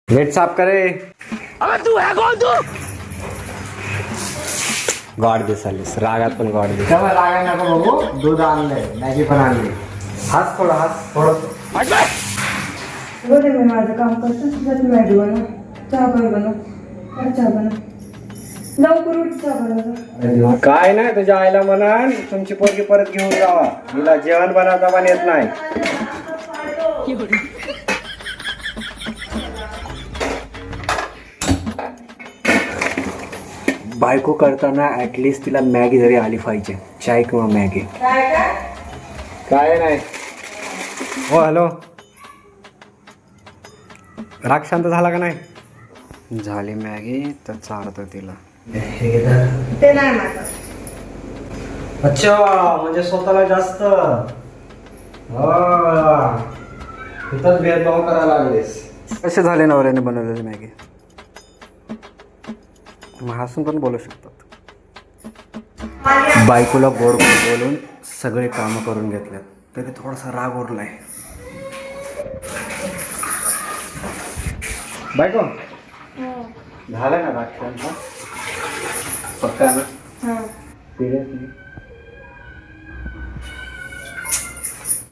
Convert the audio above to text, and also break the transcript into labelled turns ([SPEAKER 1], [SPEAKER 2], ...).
[SPEAKER 1] Plate साफ करे.
[SPEAKER 2] अबे तू है कौन तू?
[SPEAKER 1] गॉड दिसालीस रागात पण गॉड दिस.
[SPEAKER 3] तेव्हा लागाय नको बघू. दूध आणलंय, मॅगी पण आणली.
[SPEAKER 1] हाच थोडा हाच थोडं.
[SPEAKER 2] हट बे.
[SPEAKER 4] बोले मी माझं काम करतो तुझ्यात मॅगी बनव चहा पण बनव चहा बनव लवकर उठ चहा बनव.
[SPEAKER 1] काय नाही तुझ्या आईला म्हणा तुमची पोरगी परत घेऊन जावा. तिला जेवण बनवता पण येत नाही. बायको करताना ऍटलिस्ट तिला मॅगी जरी आली पाहिजे. चाय किंवा मॅगी. काय नाही. हो हॅलो. राग शांत झाला का नाही? झाली मॅगी तर चालतं तिला.
[SPEAKER 4] ते नाही माझं.
[SPEAKER 1] अच्छा म्हणजे स्वतःला जास्त इथंच भेदभाव करायला लागलेस. कसे झाले नवऱ्याने बनवलेली मॅगी? मग हसून पण बोलू शकतात. बायकोला गोड बोलून सगळे कामं करून घेतल्यात तरी थोडासा राग उरलाय. बायको झालं ना राग शांत? पक्का ना? सिरियसली